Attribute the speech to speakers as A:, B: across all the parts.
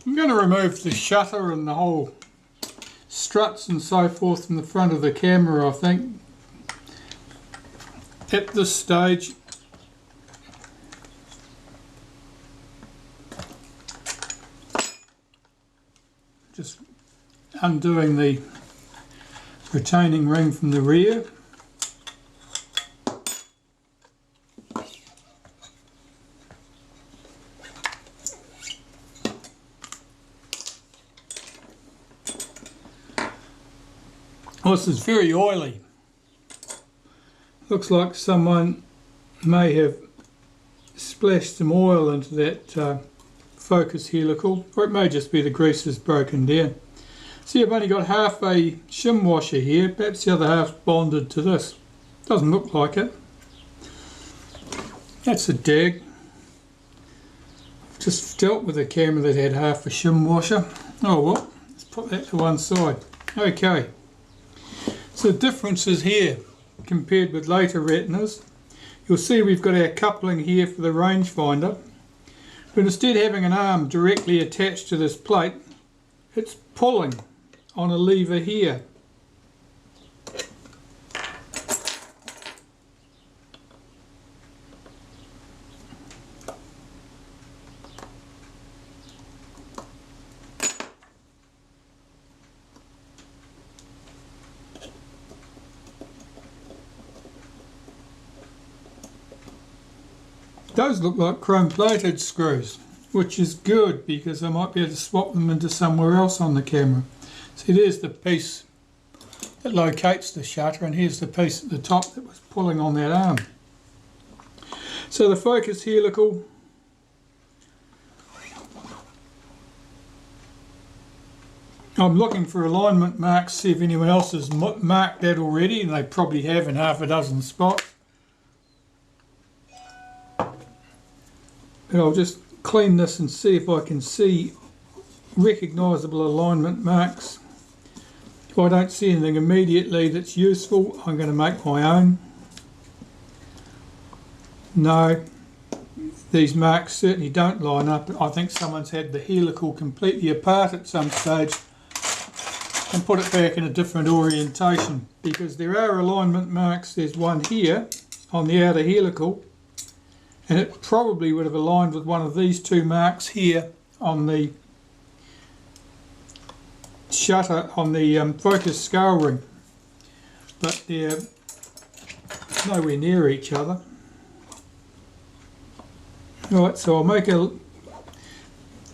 A: I'm going to remove the shutter and the whole struts and so forth from the front of the camera, I think, at this stage. Just undoing the retaining ring from the rear. Oh, this is very oily. Looks like someone may have splashed some oil into that focus helical, or it may just be the grease is broken down. See, I've only got half a shim washer here, perhaps the other half's bonded to this. Doesn't look like it. That's a dig. Just dealt with a camera that had half a shim washer. Oh well, let's put that to one side. Okay. So the differences here compared with later retinas. You'll see we've got our coupling here for the rangefinder, but instead of having an arm directly attached to this plate, it's pulling on a lever here. Those look like chrome plated screws, which is good because I might be able to swap them into somewhere else on the camera. See, there's the piece that locates the shutter, and here's the piece at the top that was pulling on that arm. So the focus helical, I'm looking for alignment marks, see if anyone else has marked that already, and they probably have in half a dozen spots. But I'll just clean this and see if I can see recognisable alignment marks. If I don't see anything immediately that's useful, I'm going to make my own. No, these marks certainly don't line up. I think someone's had the helical completely apart at some stage and put it back in a different orientation, because there are alignment marks. There's one here on the outer helical, and it probably would have aligned with one of these two marks here on the shutter, on the focus scale ring, but they're nowhere near each other. Right, so I'll make a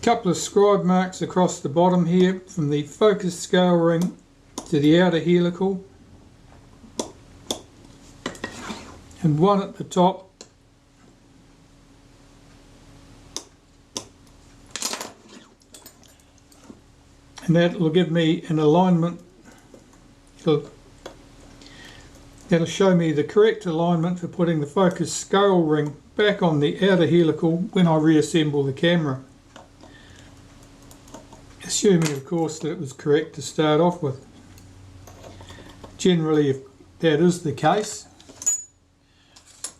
A: couple of scribe marks across the bottom here from the focus scale ring to the outer helical, and one at the top. And that will give me an alignment. That'll show me the correct alignment for putting the focus scale ring back on the outer helical when I reassemble the camera. Assuming, of course, that it was correct to start off with. Generally, if that is the case,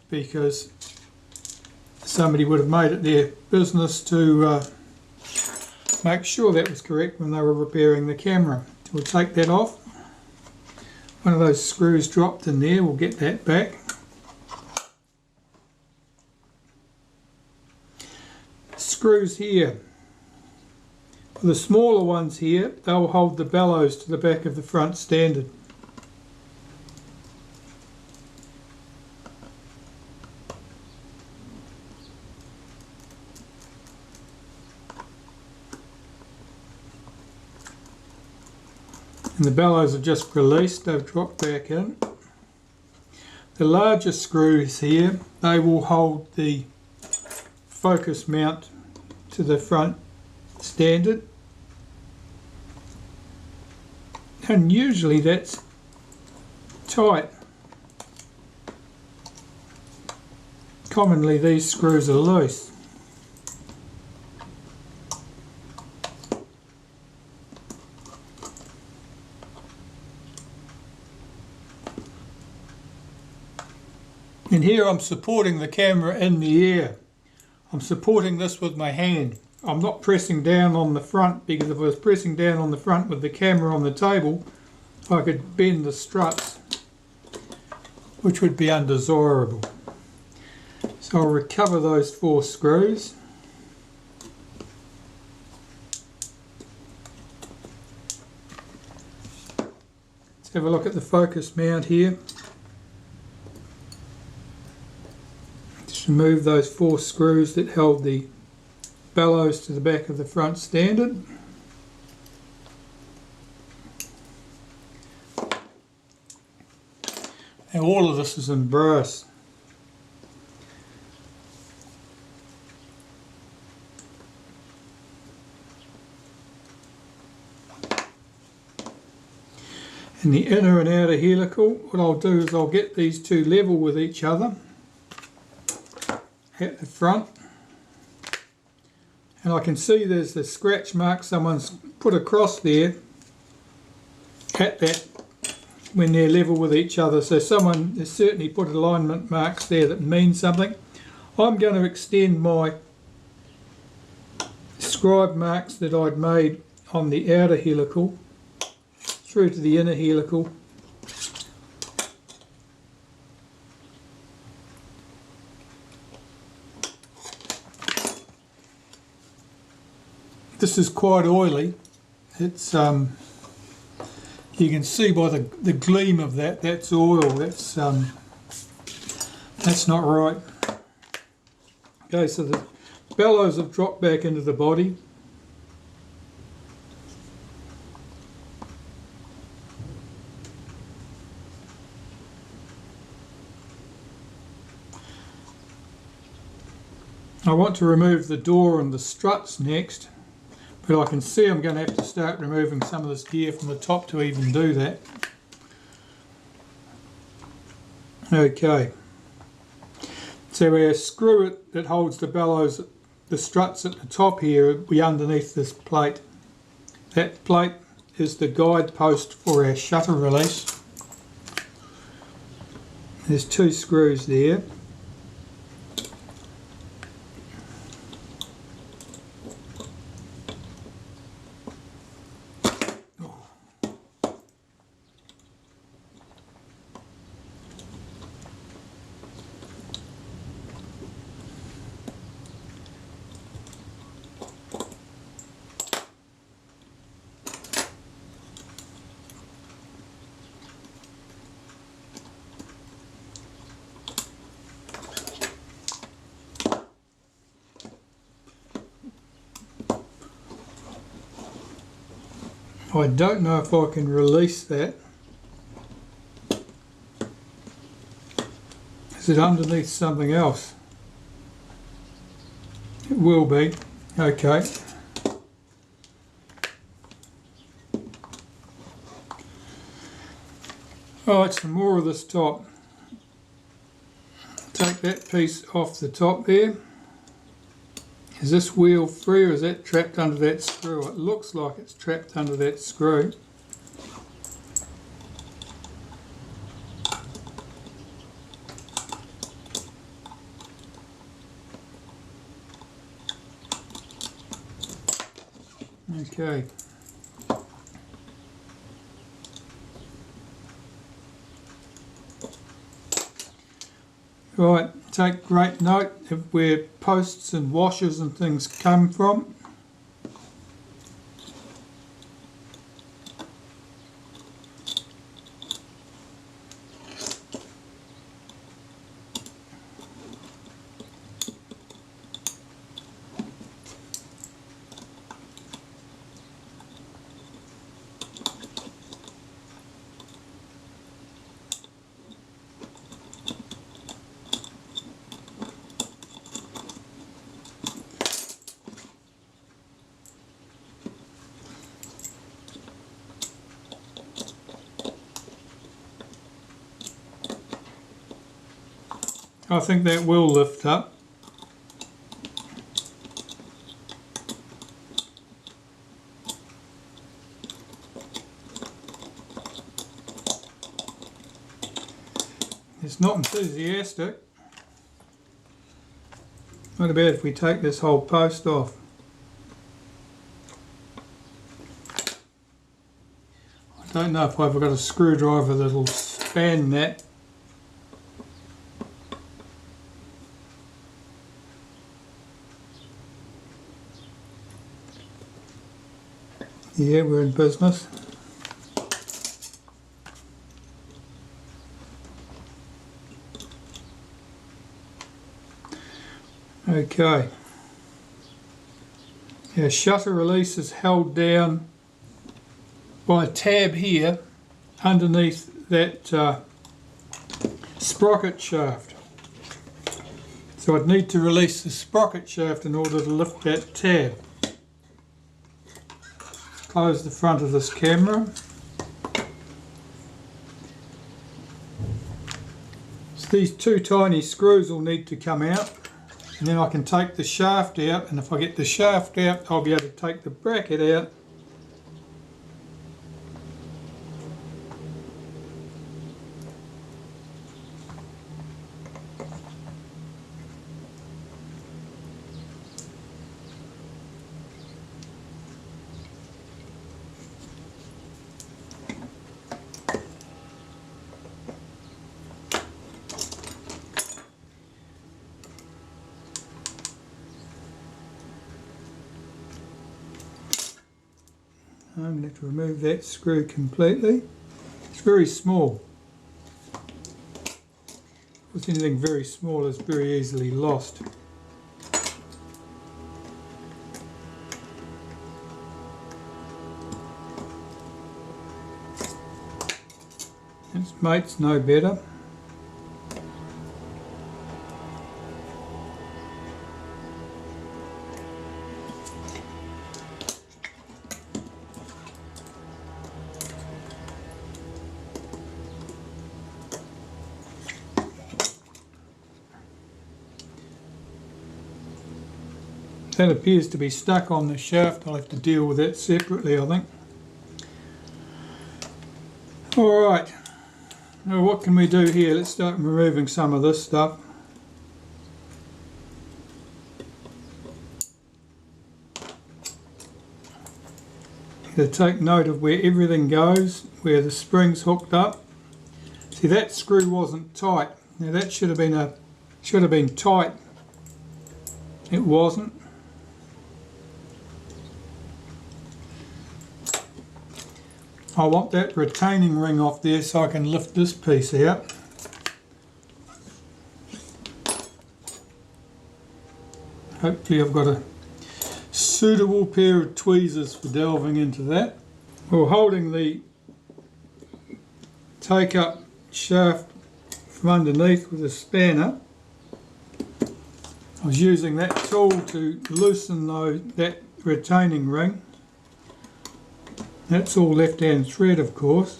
A: because somebody would have made it their business to make sure that was correct when they were repairing the camera. So we'll take that off. One of those screws dropped in there, we'll get that back. Screws here. For the smaller ones here, they'll hold the bellows to the back of the front standard. And the bellows are just released, they've dropped back in. The larger screws here, they will hold the focus mount to the front standard. And usually that's tight. Commonly these screws are loose. And here I'm supporting the camera in the air. I'm supporting this with my hand. I'm not pressing down on the front, because if I was pressing down on the front with the camera on the table, I could bend the struts, which would be undesirable. So I'll recover those 4 screws. Let's have a look at the focus mount here. Just remove those 4 screws that held the bellows to the back of the front standard. Now all of this is in brass. In the inner and outer helical, what I'll do is I'll get these 2 level with each other at the front. And I can see there's the scratch mark someone's put across there at that when they're level with each other. So someone has certainly put alignment marks there that mean something. I'm going to extend my scribe marks that I'd made on the outer helical through to the inner helical. This is quite oily. It's you can see by the gleam of that, that's oil. That's not right. Okay, so the bellows have dropped back into the body. I want to remove the door and the struts next. But I can see I'm going to have to start removing some of this gear from the top to even do that. Okay. So our screw that holds the bellows, the struts at the top here, will be underneath this plate. That plate is the guide post for our shutter release. There's 2 screws there. I don't know if I can release that. Is it underneath something else? It will be. Okay. Alright, some more of this top. Take that piece off the top there. Is this wheel free, or is that trapped under that screw? It looks like it's trapped under that screw. Okay. Right, take great note of where posts and washers and things come from. I think that will lift up. It's not enthusiastic. What about if we take this whole post off? I don't know if I've got a screwdriver that'll span that. Yeah, we're in business. Okay. Our shutter release is held down by a tab here underneath that sprocket shaft. So I'd need to release the sprocket shaft in order to lift that tab. Close the front of this camera. So these two tiny screws will need to come out, and then I can take the shaft out, and if I get the shaft out I'll be able to take the bracket out. I'm going to have to remove that screw completely. It's very small. With anything very small is very easily lost. Its mate's no better. That appears to be stuck on the shaft. I'll have to deal with that separately, I think. Alright, now what can we do here? Let's start removing some of this stuff. To take note of where everything goes, where the spring's hooked up. See, that screw wasn't tight. Now that should have been tight. It wasn't. I want that retaining ring off there so I can lift this piece out. Hopefully I've got a suitable pair of tweezers for delving into that. Well, holding the take-up shaft from underneath with a spanner, I was using that tool to loosen that retaining ring. That's all left-hand thread, of course.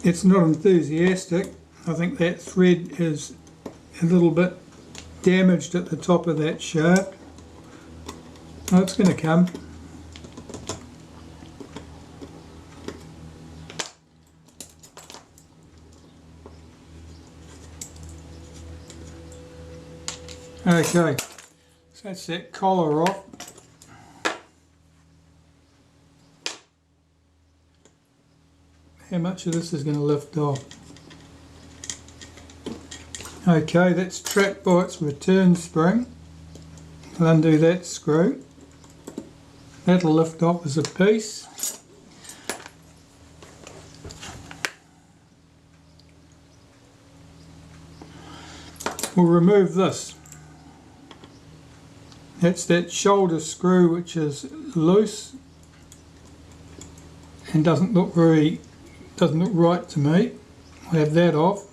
A: It's not enthusiastic. I think that thread is a little bit damaged at the top of that shaft. Oh, it's going to come. Okay, so that's that collar off. How much of this is going to lift off? Okay, that's trapped by its return spring. I'll undo that screw. That'll lift off as a piece. We'll remove this. That's that shoulder screw which is loose and doesn't look right to me. I'll have that off.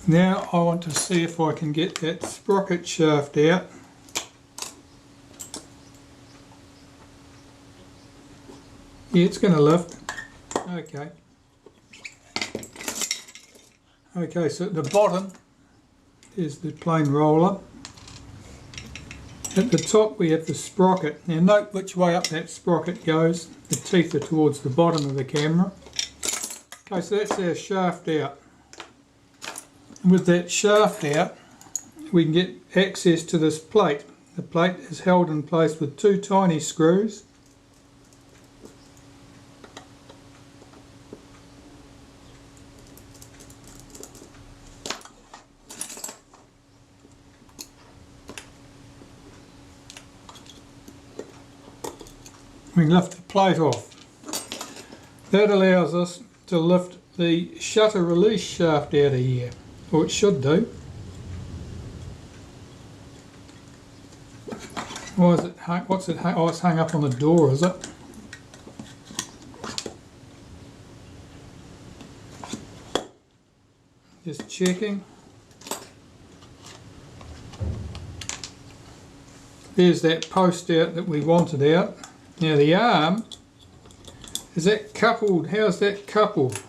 A: Now I want to see if I can get that sprocket shaft out. Yeah, it's going to lift. Okay. Okay, so at the bottom is the plain roller. At the top we have the sprocket. Now note which way up that sprocket goes. The teeth are towards the bottom of the camera. Okay, so that's our shaft out. And with that shaft out, we can get access to this plate. The plate is held in place with two tiny screws. We can lift the plate off. That allows us to lift the shutter release shaft out of here, or it should do. Why is it hung? What's it hung? Oh, it's hung up on the door, is it? Just checking. There's that post out that we wanted out. Now the arm, is that coupled? How's that coupled?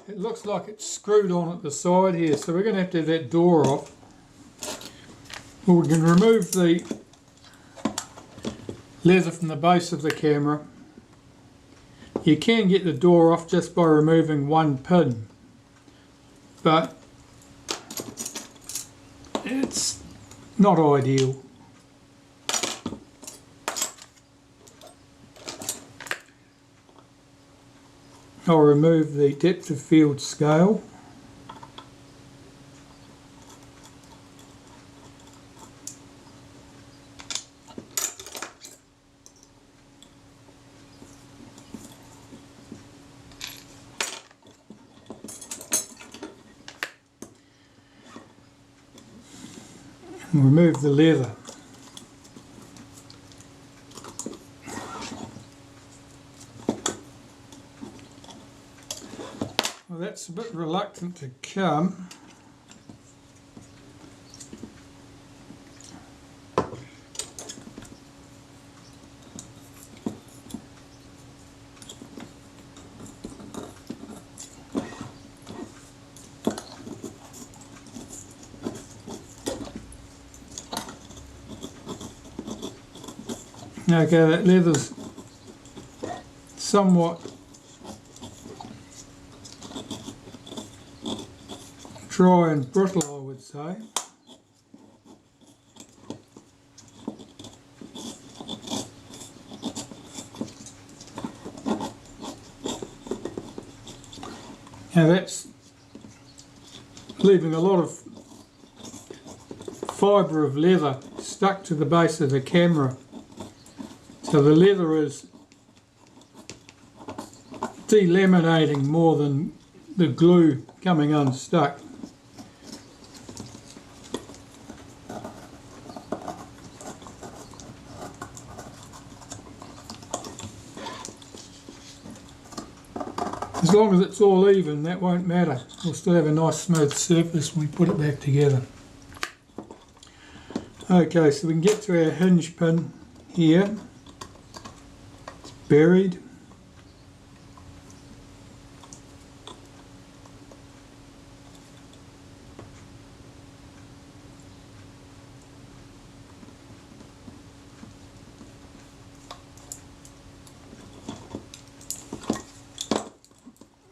A: It looks like it's screwed on at the side here, so we're going to have that door off. Well, we can remove the leather from the base of the camera. You can get the door off just by removing one pin, but it's not ideal. I'll remove the depth of field scale. And remove the leather. Well, that's a bit reluctant to come. Okay, that leather's somewhat dry and brittle, I would say. Now that's leaving a lot of fibre of leather stuck to the base of the camera. So the leather is delaminating more than the glue coming unstuck. As long as it's all even, that won't matter. We'll still have a nice smooth surface when we put it back together. Okay, so we can get to our hinge pin here. Buried.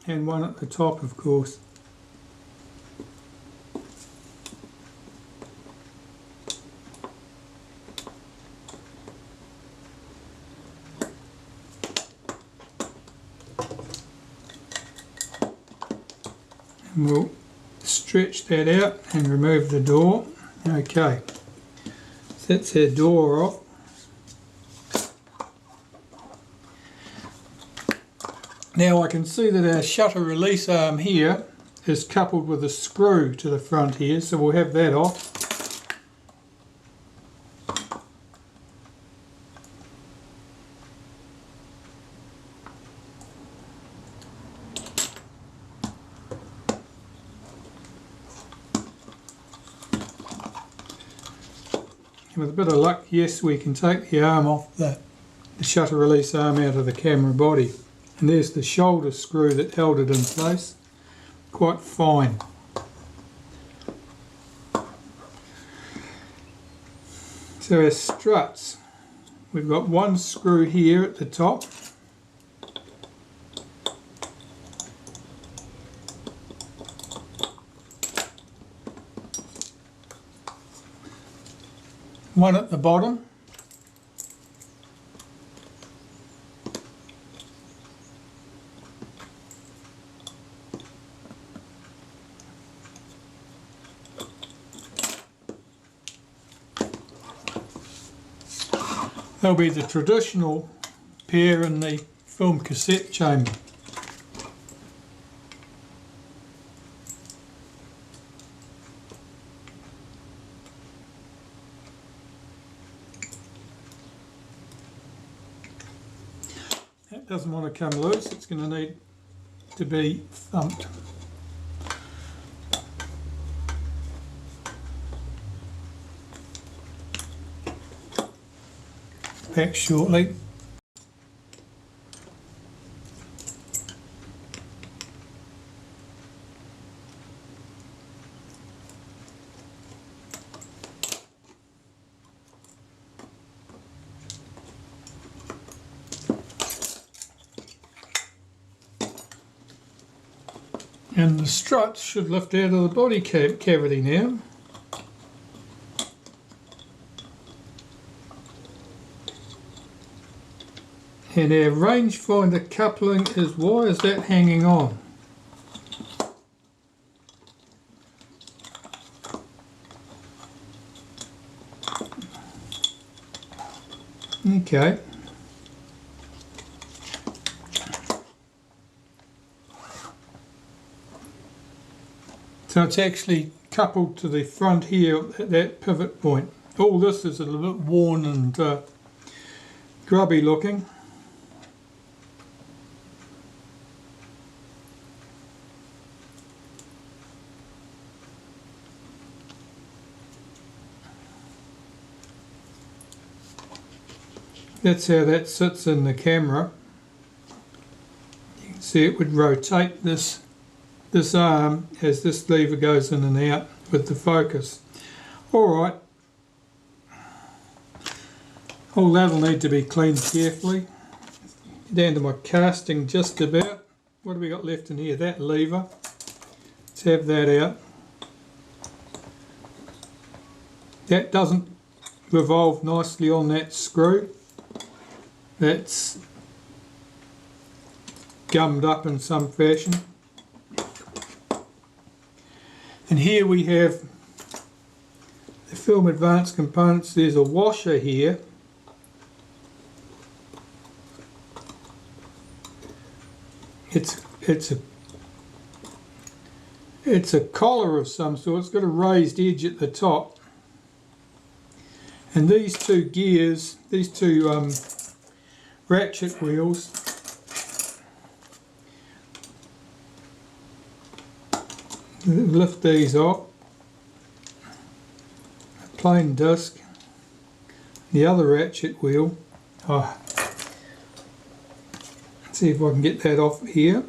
A: And one at the top, of course. And we'll stretch that out and remove the door. Okay, so that's our door off. Now I can see that our shutter release arm here is coupled with a screw to the front here, so we'll have that off. With a bit of luck, yes, we can take the arm off the the shutter release arm out of the camera body. And there's the shoulder screw that held it in place. Quite fine. So our struts, we've got one screw here at the top. One at the bottom. There'll be the traditional pair in the film cassette chamber. That doesn't want to come loose, it's going to need to be thumped. Back shortly. And the struts should lift out of the body cavity now. And our rangefinder coupling is, why is that hanging on? Okay. So it's actually coupled to the front here at that pivot point. All this is a little bit worn and grubby looking. That's how that sits in the camera. You can see it would rotate this arm as this lever goes in and out with the focus. Alright, all that'll need to be cleaned carefully. Down to my casting just about. What have we got left in here? That lever. Let's have that out. That doesn't revolve nicely on that screw. That's gummed up in some fashion. And here we have the film advanced components. There's a washer here. It's a collar of some sort. It's got a raised edge at the top. And these two gears, these two ratchet wheels, lift these up. A plain disc. The other ratchet wheel. Let's see if I can get that off here.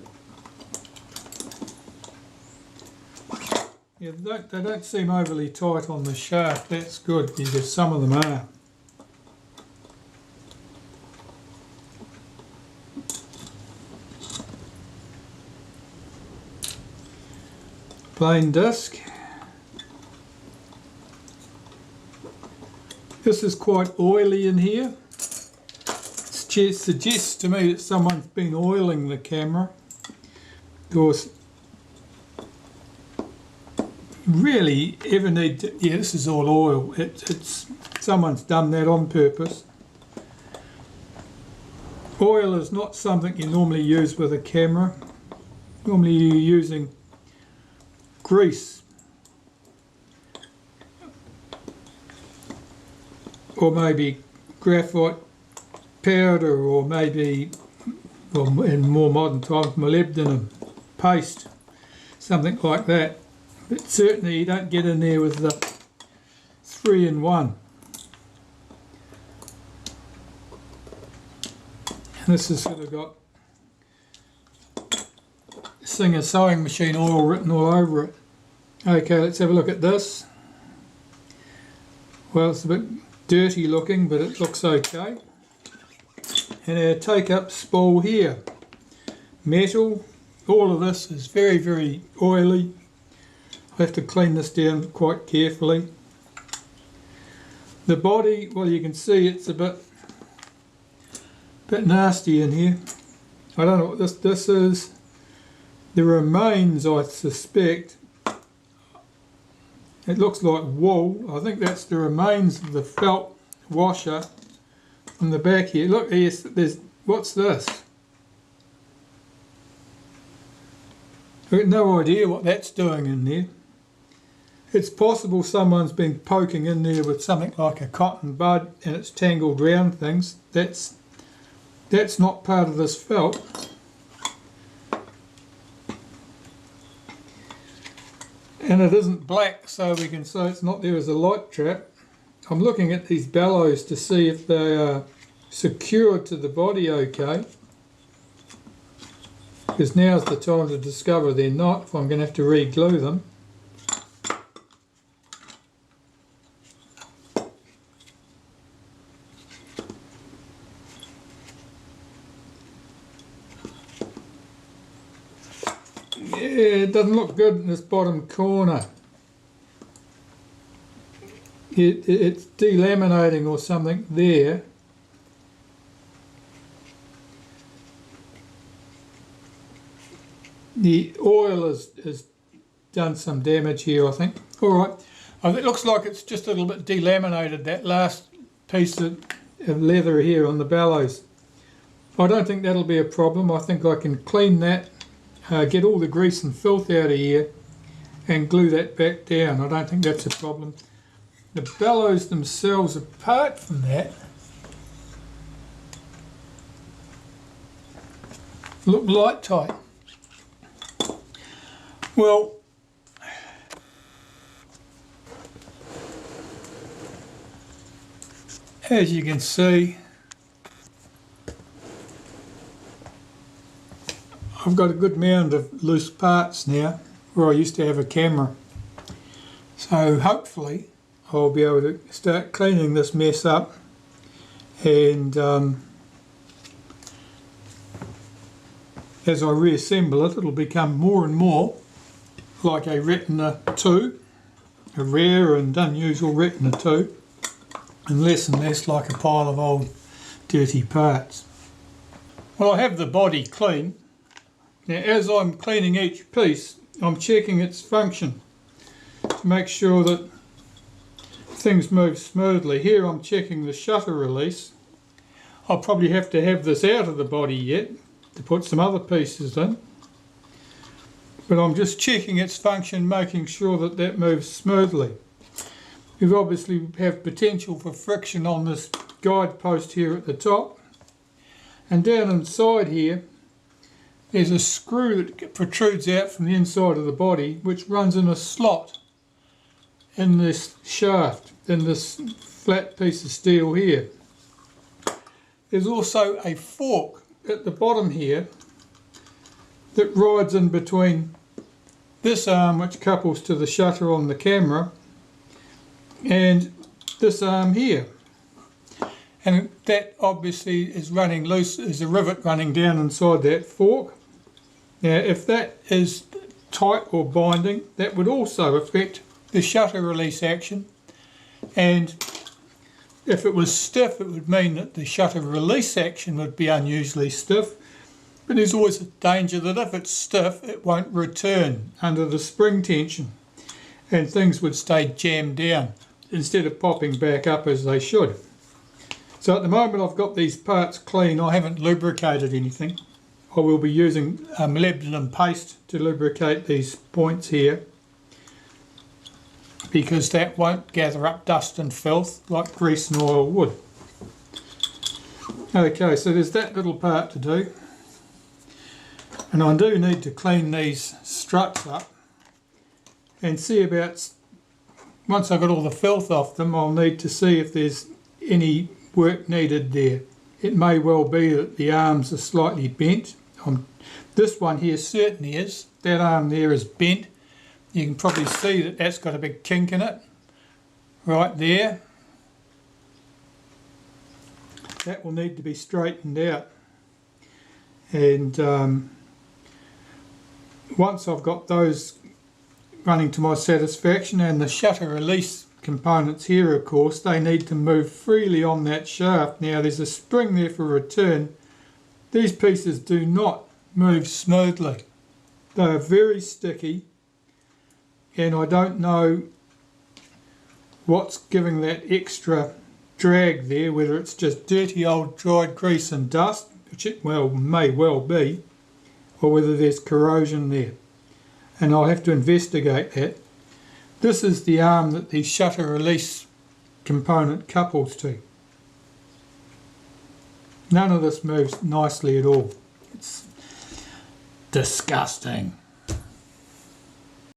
A: Yeah, they don't seem overly tight on the shaft. That's good because some of them are. Plain disc. This is quite oily in here. It suggests to me that someone's been oiling the camera. Of course, really ever need to, yeah, this is all oil. It's someone's done that on purpose. Oil is not something you normally use with a camera. Normally you're using grease or maybe graphite powder, or maybe, well, in more modern times, molybdenum paste, something like that. But certainly you don't get in there with the 3-in-1. And this has sort of got Singer sewing machine oil written all over it. Okay, let's have a look at this. Well, it's a bit dirty looking, but it looks okay. And our take-up spool here. Metal. All of this is very, very oily. I have to clean this down quite carefully. The body, well, you can see it's a bit nasty in here. I don't know what this is. The remains, I suspect, it looks like wool. I think that's the remains of the felt washer from the back here. Look, there's what's this? I've got no idea what that's doing in there. It's possible someone's been poking in there with something like a cotton bud and it's tangled round things. That's not part of this felt. And it isn't black, so we can say it's not there as a light trap. I'm looking at these bellows to see if they are secured to the body okay. Because now's the time to discover they're not, if I'm going to have to re-glue them. Yeah, it doesn't look good in this bottom corner. It's delaminating or something there. The oil has done some damage here, I think. Alright, it looks like it's just a little bit delaminated, that last piece of leather here on the bellows. I don't think that'll be a problem. I think I can clean that, get all the grease and filth out of here and glue that back down. I don't think that's a problem. The bellows themselves, apart from that, look light tight. Well, as you can see, I've got a good mound of loose parts now where I used to have a camera. So hopefully I'll be able to start cleaning this mess up and as I reassemble it, it'll become more and more like a Retina II, a rare and unusual Retina II, and less like a pile of old dirty parts. Well, I have the body clean. Now as I'm cleaning each piece, I'm checking its function to make sure that things move smoothly. Here I'm checking the shutter release. I'll probably have to have this out of the body yet to put some other pieces in. But I'm just checking its function, making sure that that moves smoothly. We obviously have potential for friction on this guide post here at the top. And down inside here, there's a screw that protrudes out from the inside of the body, which runs in a slot in this shaft, in this flat piece of steel here. There's also a fork at the bottom here that rides in between this arm, which couples to the shutter on the camera, and this arm here. And that obviously is running loose, is a rivet running down inside that fork. Now if that is tight or binding, that would also affect the shutter release action, and if it was stiff it would mean that the shutter release action would be unusually stiff. But there's always a danger that if it's stiff it won't return under the spring tension and things would stay jammed down instead of popping back up as they should. So at the moment I've got these parts clean. I haven't lubricated anything. I will be using molybdenum paste to lubricate these points here, because that won't gather up dust and filth like grease and oil would. Okay, so there's that little part to do. And I do need to clean these struts up and see about, once I've got all the filth off them, I'll need to see if there's any work needed there. it may well be that the arms are slightly bent. This one here certainly is. That arm there is bent. You can probably see that that's got a big kink in it right there. That will need to be straightened out. And once I've got those running to my satisfaction, and the shutter release components here, of course, they need to move freely on that shaft. Now there's a spring there for return. These pieces do not move smoothly. They are very sticky, and I don't know what's giving that extra drag there, whether it's just dirty old dried grease and dust, which it may well be, or whether there's corrosion there, and I'll have to investigate that. This is the arm that the shutter release component couples to. None of this moves nicely at all. It's disgusting.